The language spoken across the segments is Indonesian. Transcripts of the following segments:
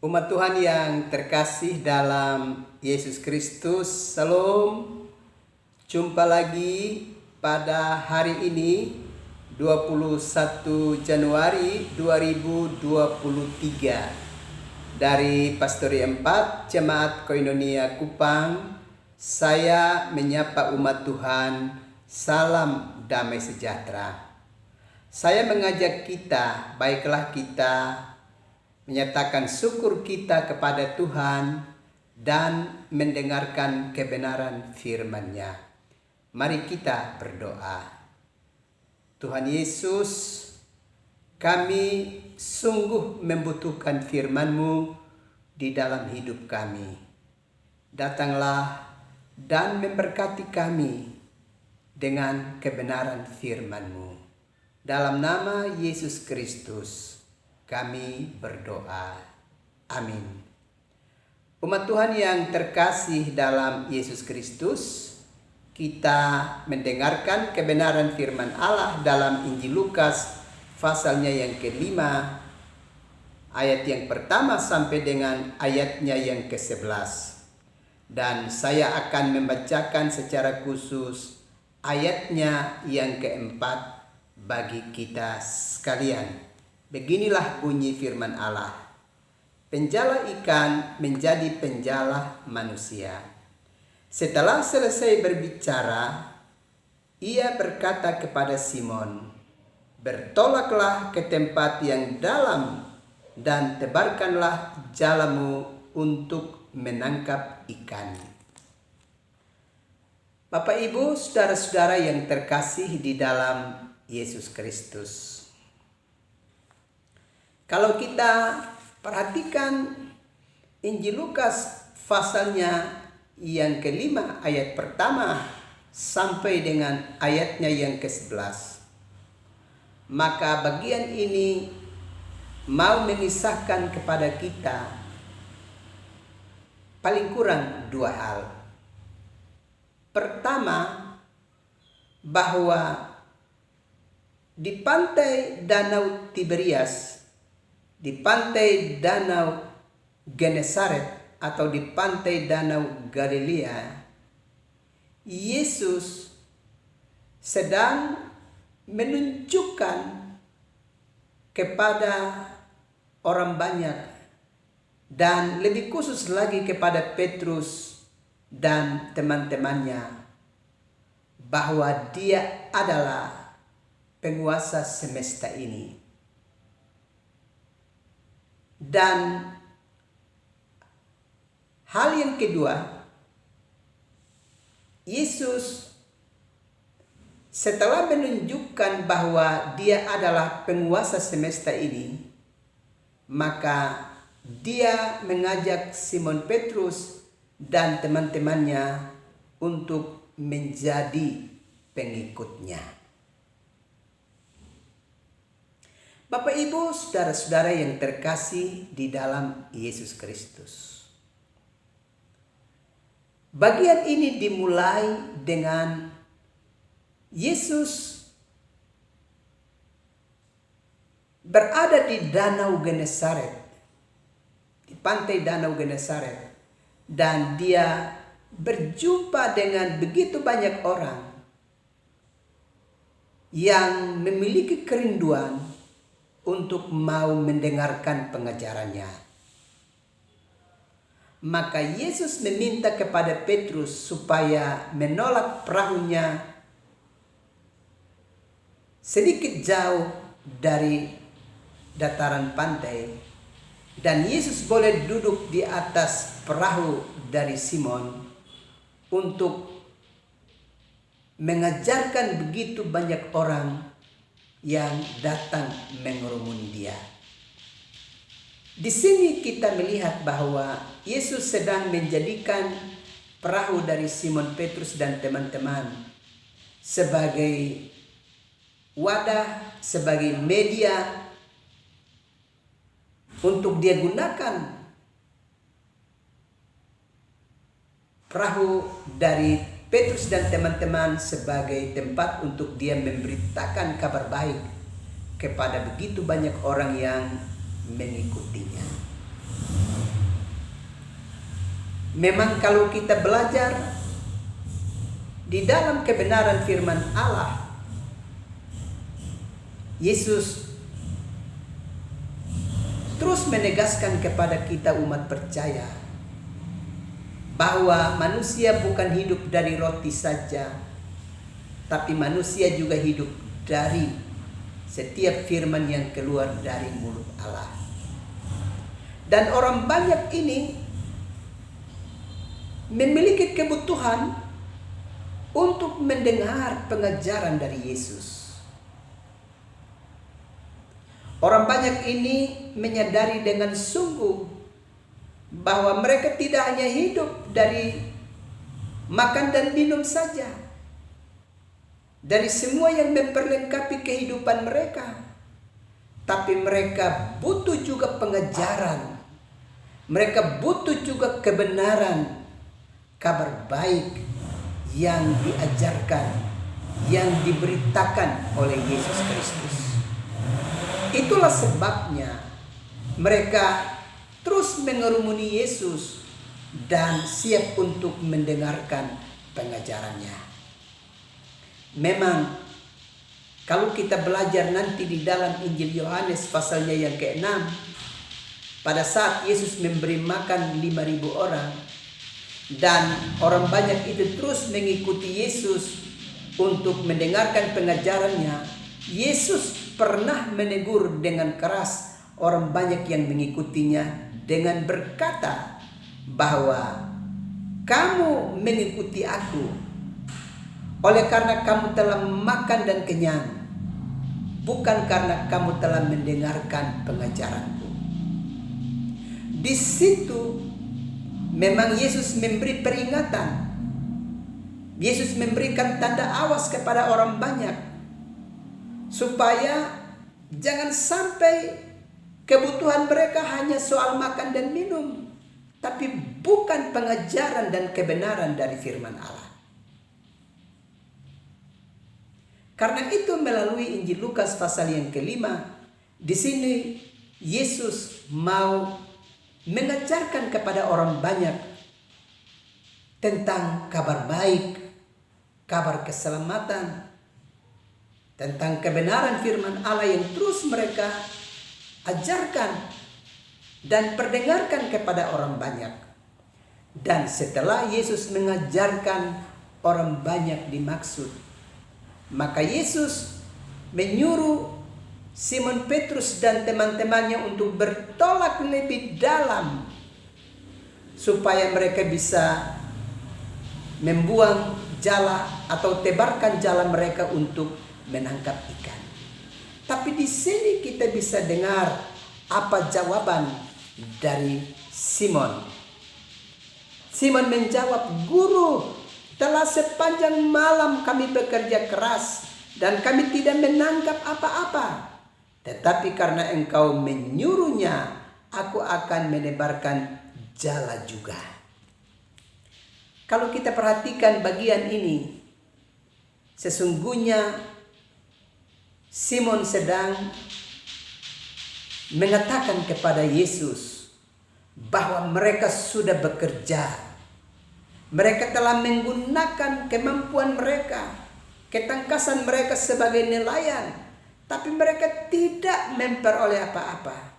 Umat Tuhan yang terkasih dalam Yesus Kristus, Salam. Jumpa lagi pada hari ini 21 Januari 2023 dari Pastori 4 Jemaat Koinonia Kupang. Saya menyapa umat Tuhan, salam damai sejahtera. Saya mengajak kita, baiklah kita menyatakan syukur kita kepada Tuhan dan mendengarkan kebenaran firman-Nya. Mari kita berdoa. Tuhan Yesus, kami sungguh membutuhkan firman-Mu di dalam hidup kami. Datanglah dan memberkati kami dengan kebenaran firman-Mu. Dalam nama Yesus Kristus kami berdoa. Amin. Umat Tuhan yang terkasih dalam Yesus Kristus, kita mendengarkan kebenaran firman Allah dalam Injil Lukas pasalnya yang kelima, ayat yang pertama sampai dengan ayatnya yang ke-11. Dan saya akan membacakan secara khusus ayatnya yang keempat bagi kita sekalian. Beginilah bunyi firman Allah. Penjala ikan menjadi penjala manusia. Setelah selesai berbicara, ia berkata kepada Simon, "Bertolaklah ke tempat yang dalam dan tebarkanlah jalamu untuk menangkap ikan." Bapak, Ibu, saudara-saudara yang terkasih di dalam Yesus Kristus. Kalau kita perhatikan Injil Lukas pasalnya yang kelima ayat pertama sampai dengan ayatnya yang ke-11, maka bagian ini mau mengisahkan kepada kita paling kurang dua hal. Pertama, bahwa di pantai Danau Tiberias, di pantai Danau Genesaret atau di pantai Danau Galilea, Yesus sedang menunjukkan kepada orang banyak dan lebih khusus lagi kepada Petrus dan teman-temannya bahwa Dia adalah penguasa semesta ini. Dan hal yang kedua, Yesus setelah menunjukkan bahwa Dia adalah penguasa semesta ini, maka Dia mengajak Simon Petrus dan teman-temannya untuk menjadi pengikutnya. Bapak, Ibu, saudara-saudara yang terkasih di dalam Yesus Kristus. Bagian ini dimulai dengan Yesus berada di Danau Genesaret, di pantai Danau Genesaret, dan Dia berjumpa dengan begitu banyak orang yang memiliki kerinduan untuk mau mendengarkan pengajarannya. Maka Yesus meminta kepada Petrus supaya menolak perahunya sedikit jauh dari dataran pantai, dan Yesus boleh duduk di atas perahu dari Simon untuk mengajarkan begitu banyak orang yang datang mengerumuni Dia. Di sini kita melihat bahwa Yesus sedang menjadikan perahu dari Simon Petrus dan teman-teman sebagai wadah, sebagai media untuk Dia gunakan perahu dari Petrus dan teman-teman sebagai tempat untuk Dia memberitakan kabar baik kepada begitu banyak orang yang mengikutinya. Memang kalau kita belajar di dalam kebenaran firman Allah, Yesus terus menegaskan kepada kita umat percaya bahwa manusia bukan hidup dari roti saja, tapi manusia juga hidup dari setiap firman yang keluar dari mulut Allah. Dan orang banyak ini memiliki kebutuhan untuk mendengar pengajaran dari Yesus. Orang banyak ini menyadari dengan sungguh bahwa mereka tidak hanya hidup dari makan dan minum saja, dari semua yang memperlengkapi kehidupan mereka, tapi mereka butuh juga pengajaran, mereka butuh juga kebenaran, kabar baik yang diajarkan, yang diberitakan oleh Yesus Kristus. Itulah sebabnya mereka terus mengerumuni Yesus dan siap untuk mendengarkan pengajarannya. Memang kalau kita belajar nanti di dalam Injil Yohanes pasalnya yang ke-6, pada saat Yesus memberi makan 5.000 orang dan orang banyak itu terus mengikuti Yesus untuk mendengarkan pengajarannya, Yesus pernah menegur dengan keras orang banyak yang mengikutinya dengan berkata bahwa kamu mengikuti aku oleh karena kamu telah makan dan kenyang, bukan karena kamu telah mendengarkan pengajaranku. Di situ memang Yesus memberi peringatan. Yesus memberikan tanda awas kepada orang banyak supaya jangan sampai kebutuhan mereka hanya soal makan dan minum, tapi bukan pengajaran dan kebenaran dari firman Allah. Karena itu melalui Injil Lukas pasal yang ke-5, di sini Yesus mau mengajarkan kepada orang banyak tentang kabar baik, kabar keselamatan, tentang kebenaran firman Allah yang terus mereka ajarkan dan perdengarkan kepada orang banyak. Dan setelah Yesus mengajarkan orang banyak dimaksud, maka Yesus menyuruh Simon Petrus dan teman-temannya untuk bertolak lebih dalam supaya mereka bisa membuang jala atau tebarkan jala mereka untuk menangkap ikan. Tapi di sini kita bisa dengar apa jawaban dari Simon. Simon menjawab, "Guru, telah sepanjang malam kami bekerja keras dan kami tidak menangkap apa-apa. Tetapi karena engkau menyuruhnya, aku akan menebarkan jala juga." Kalau kita perhatikan bagian ini, sesungguhnya Simon sedang mengatakan kepada Yesus bahwa mereka sudah bekerja. Mereka telah menggunakan kemampuan mereka, ketangkasan mereka sebagai nelayan, tapi mereka tidak memperoleh apa-apa.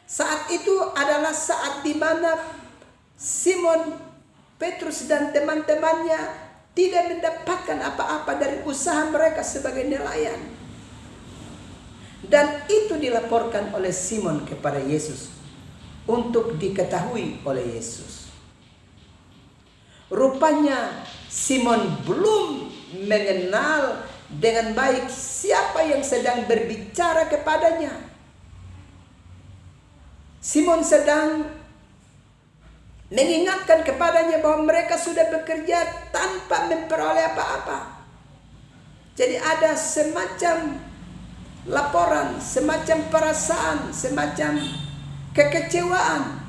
Saat itu adalah saat di mana Simon Petrus dan teman-temannya tidak mendapatkan apa-apa dari usaha mereka sebagai nelayan. Dan itu dilaporkan oleh Simon kepada Yesus untuk diketahui oleh Yesus. Rupanya Simon belum mengenal dengan baik siapa yang sedang berbicara kepadanya. Simon sedang mengingatkan kepadanya bahwa mereka sudah bekerja tanpa memperoleh apa-apa. Jadi ada semacam laporan, semacam perasaan, semacam kekecewaan.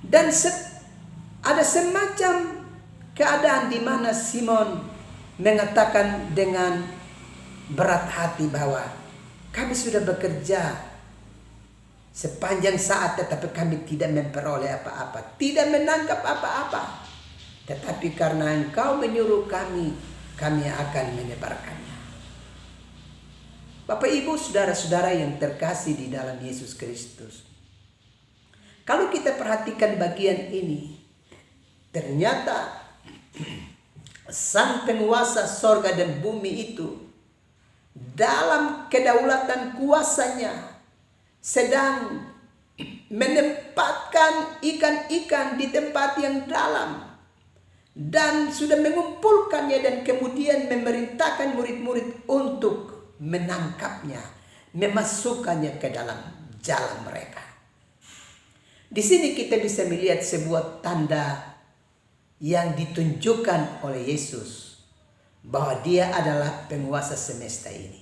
Dan ada semacam keadaan di mana Simon mengatakan dengan berat hati bahwa kami sudah bekerja sepanjang saat, tetapi kami tidak memperoleh apa-apa, tidak menangkap apa-apa. Tetapi karena Engkau menyuruh kami, kami akan menyebarkannya. Bapak, Ibu, saudara-saudara yang terkasih di dalam Yesus Kristus, kalau kita perhatikan bagian ini, ternyata Sang Penguasa sorga dan bumi itu dalam kedaulatan kuasanya sedang menempatkan ikan-ikan di tempat yang dalam dan sudah mengumpulkannya, dan kemudian memerintahkan murid-murid untuk menangkapnya, memasukkannya ke dalam jalan mereka. Di sini kita bisa melihat sebuah tanda yang ditunjukkan oleh Yesus bahwa Dia adalah penguasa semesta ini.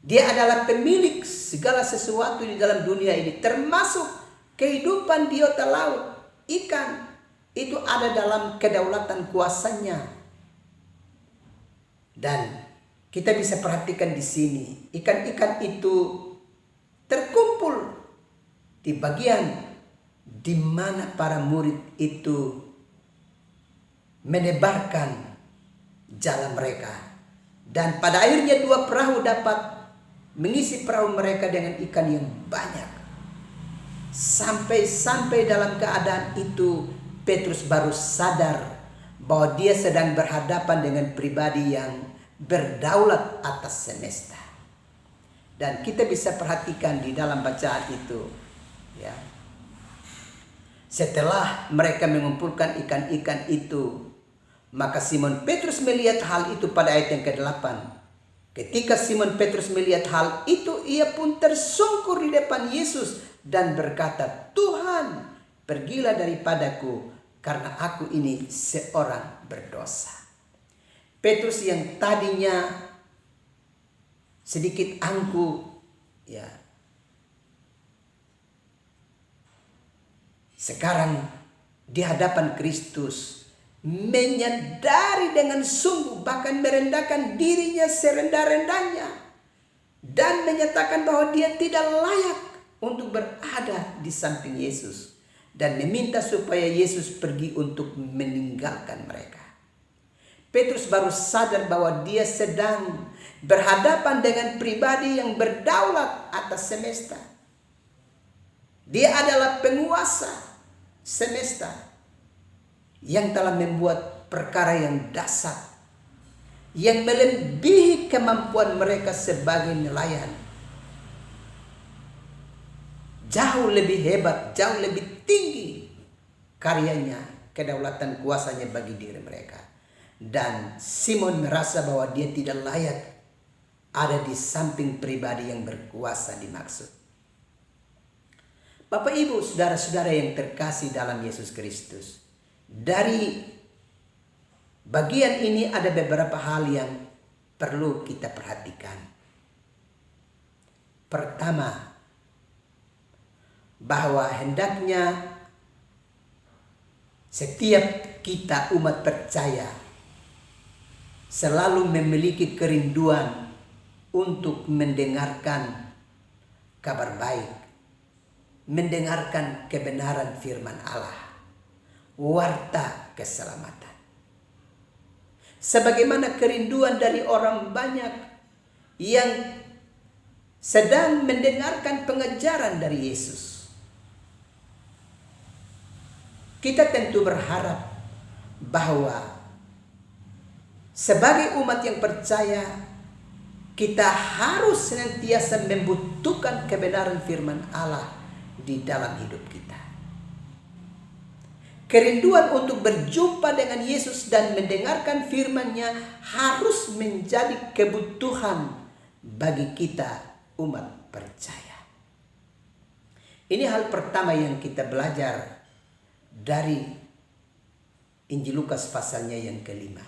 Dia adalah pemilik segala sesuatu di dalam dunia ini, termasuk kehidupan biota laut, ikan. Itu ada dalam kedaulatan kuasanya. Dan kita bisa perhatikan di sini, ikan-ikan itu terkumpul di bagian di mana para murid itu menebarkan jalan mereka. Dan pada akhirnya 2 perahu dapat mengisi perahu mereka dengan ikan yang banyak. Sampai dalam keadaan itu Petrus baru sadar bahwa dia sedang berhadapan dengan pribadi yang berdaulat atas semesta. Dan kita bisa perhatikan di dalam bacaan itu, ya. Setelah mereka mengumpulkan ikan-ikan itu, maka Simon Petrus melihat hal itu pada ayat yang ke-8. Ketika Simon Petrus melihat hal itu, ia pun tersungkur di depan Yesus dan berkata, "Tuhan, pergilah daripadaku, karena aku ini seorang berdosa." Petrus yang tadinya sedikit angkuh, ya, sekarang di hadapan Kristus menyadari dengan sungguh, bahkan merendahkan dirinya serendah-rendahnya, dan menyatakan bahwa dia tidak layak untuk berada di samping Yesus, dan meminta supaya Yesus pergi untuk meninggalkan mereka. Petrus baru sadar bahwa dia sedang berhadapan dengan pribadi yang berdaulat atas semesta. Dia adalah penguasa semesta yang telah membuat perkara yang dahsyat, yang melebihi kemampuan mereka sebagai nelayan. Jauh lebih hebat, jauh lebih tinggi karyanya, kedaulatan kuasanya bagi diri mereka. Dan Simon merasa bahwa dia tidak layak ada di samping pribadi yang berkuasa dimaksud. Bapak, Ibu, saudara-saudara yang terkasih dalam Yesus Kristus, dari bagian ini ada beberapa hal yang perlu kita perhatikan. Pertama, bahwa hendaknya setiap kita umat percaya selalu memiliki kerinduan untuk mendengarkan kabar baik, mendengarkan kebenaran firman Allah, warta keselamatan. Sebagaimana kerinduan dari orang banyak yang sedang mendengarkan pengajaran dari Yesus. Kita tentu berharap bahwa sebagai umat yang percaya, kita harus senantiasa membutuhkan kebenaran firman Allah di dalam hidup kita. Kerinduan untuk berjumpa dengan Yesus dan mendengarkan firman-Nya harus menjadi kebutuhan bagi kita umat percaya. Ini hal pertama yang kita belajar dari Injil Lukas pasalnya yang ke-5.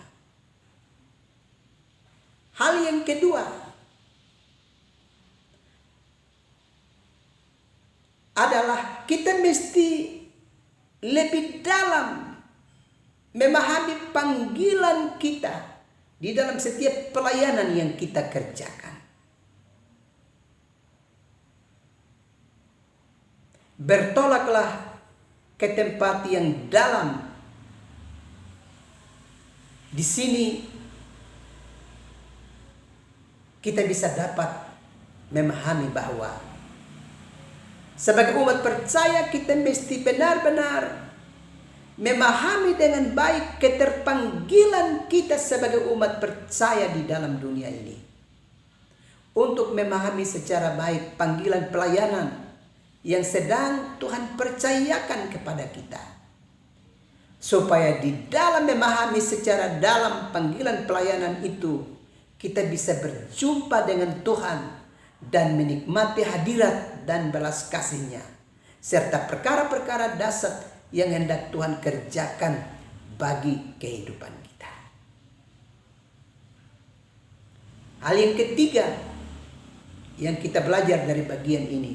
Hal yang kedua adalah kita mesti lebih dalam memahami panggilan kita di dalam setiap pelayanan yang kita kerjakan. bertolaklah ke tempat yang dalam. Di sini kita bisa dapat memahami bahwa sebagai umat percaya kita mesti benar-benar memahami dengan baik keterpanggilan kita sebagai umat percaya di dalam dunia ini. Untuk memahami secara baik panggilan pelayanan yang sedang Tuhan percayakan kepada kita. Supaya di dalam memahami secara dalam panggilan pelayanan itu, kita bisa berjumpa dengan Tuhan dan menikmati hadirat dan belas kasih-Nya, serta perkara-perkara dasar yang hendak Tuhan kerjakan bagi kehidupan kita. Hal yang ketiga yang kita belajar dari bagian ini,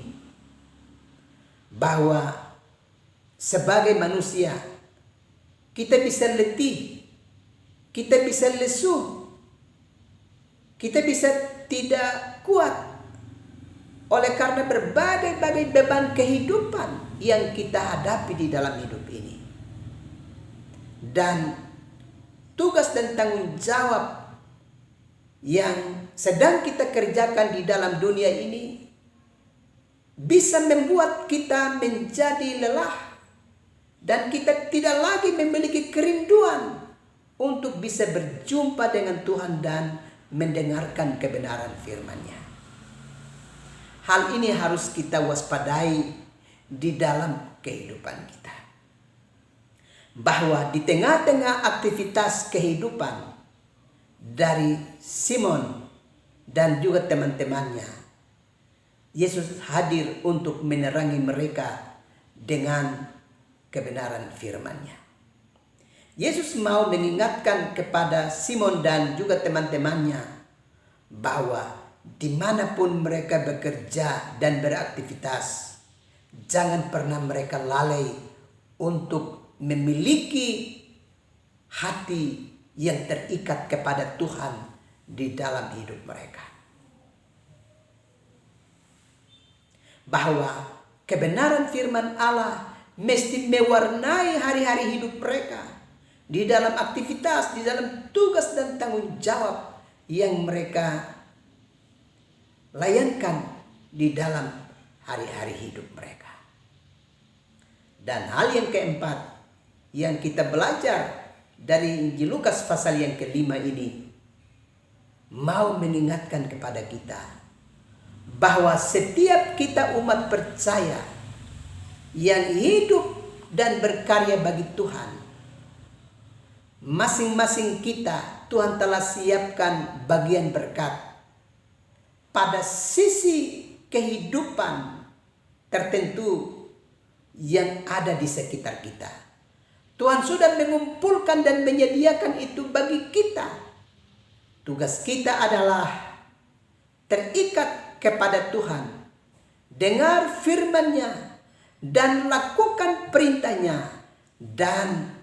bahwa sebagai manusia kita bisa letih, kita bisa lesu, kita bisa tidak kuat oleh karena berbagai-bagai beban kehidupan yang kita hadapi di dalam hidup ini. Dan tugas dan tanggung jawab yang sedang kita kerjakan di dalam dunia ini bisa membuat kita menjadi lelah dan kita tidak lagi memiliki kerinduan untuk bisa berjumpa dengan Tuhan dan mendengarkan kebenaran firman-Nya. Hal ini harus kita waspadai di dalam kehidupan kita. Bahwa di tengah-tengah aktivitas kehidupan dari Simon dan juga teman-temannya, Yesus hadir untuk menerangi mereka dengan kebenaran firman-Nya. Yesus mau mengingatkan kepada Simon dan juga teman-temannya bahwa dimanapun mereka bekerja dan beraktivitas, jangan pernah mereka lalai untuk memiliki hati yang terikat kepada Tuhan di dalam hidup mereka. Bahwa kebenaran firman Allah mesti mewarnai hari-hari hidup mereka di dalam aktivitas, di dalam tugas dan tanggung jawab yang mereka layankan di dalam hari-hari hidup mereka. Dan hal yang keempat yang kita belajar dari Injil Lukas pasal yang kelima ini, mau mengingatkan kepada kita bahwa setiap kita umat percaya yang hidup dan berkarya bagi Tuhan, masing-masing kita Tuhan telah siapkan bagian berkat pada sisi kehidupan tertentu yang ada di sekitar kita. Tuhan sudah mengumpulkan dan menyediakan itu bagi kita. Tugas kita adalah terikat kepada Tuhan, dengar firman-Nya, dan lakukan perintahnya, dan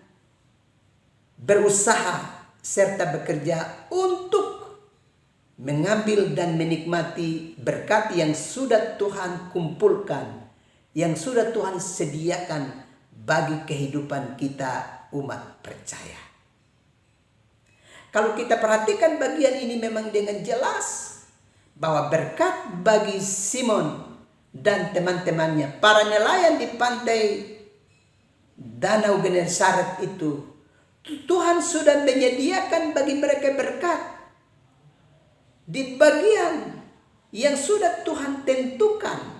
berusaha serta bekerja untuk mengambil dan menikmati berkat yang sudah Tuhan kumpulkan, yang sudah Tuhan sediakan bagi kehidupan kita umat percaya. Kalau kita perhatikan bagian ini memang dengan jelas bahwa berkat bagi Simon dan teman-temannya, para nelayan di pantai Danau Genesaret itu, Tuhan sudah menyediakan bagi mereka berkat di bagian yang sudah Tuhan tentukan.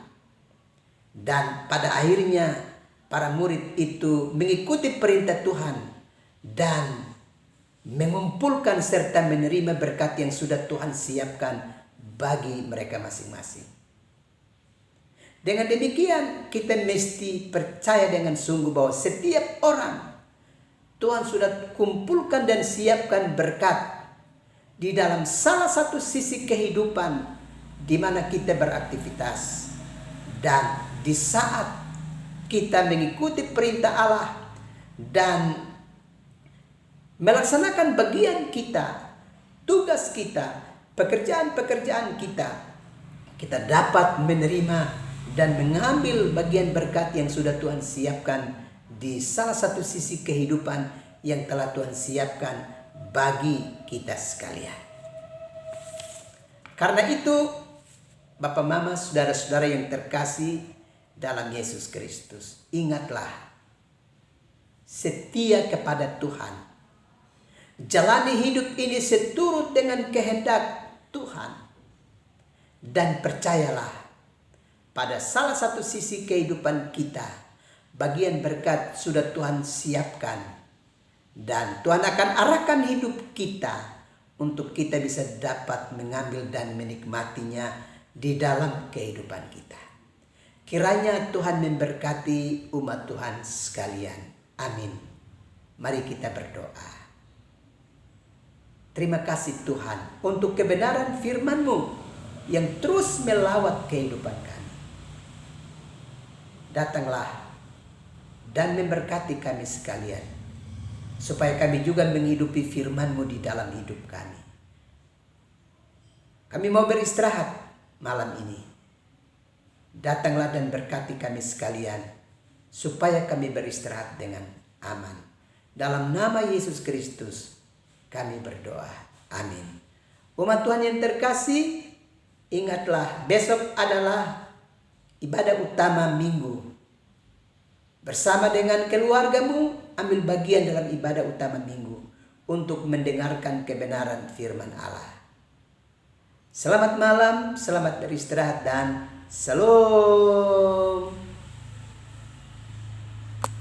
Dan pada akhirnya para murid itu mengikuti perintah Tuhan dan mengumpulkan serta menerima berkat yang sudah Tuhan siapkan bagi mereka masing-masing. Dengan demikian kita mesti percaya dengan sungguh bahwa setiap orang Tuhan sudah kumpulkan dan siapkan berkat di dalam salah satu sisi kehidupan di mana kita beraktivitas. Dan di saat kita mengikuti perintah Allah dan melaksanakan bagian kita, tugas kita, pekerjaan-pekerjaan kita, kita dapat menerima dan mengambil bagian berkat yang sudah Tuhan siapkan di salah satu sisi kehidupan yang telah Tuhan siapkan bagi kita sekalian. Karena itu, Bapak, Mama, saudara-saudara yang terkasih dalam Yesus Kristus, ingatlah, setia kepada Tuhan. Jalani hidup ini seturut dengan kehendak Tuhan. Dan percayalah, pada salah satu sisi kehidupan kita, bagian berkat sudah Tuhan siapkan. Dan Tuhan akan arahkan hidup kita untuk kita bisa dapat mengambil dan menikmatinya di dalam kehidupan kita. Kiranya Tuhan memberkati umat Tuhan sekalian. Amin. Mari kita berdoa. Terima kasih Tuhan untuk kebenaran firman-Mu yang terus melawat kehidupan kami. Datanglah dan memberkati kami sekalian, supaya kami juga menghidupi firman-Mu di dalam hidup kami. Kami mau beristirahat malam ini. Datanglah dan berkati kami sekalian, supaya kami beristirahat dengan aman. Dalam nama Yesus Kristus kami berdoa. Amin. Umat Tuhan yang terkasih, ingatlah, besok adalah ibadah utama minggu. Bersama dengan keluargamu, ambil bagian dalam ibadah utama minggu untuk mendengarkan kebenaran firman Allah. Selamat malam, selamat beristirahat, dan shalom.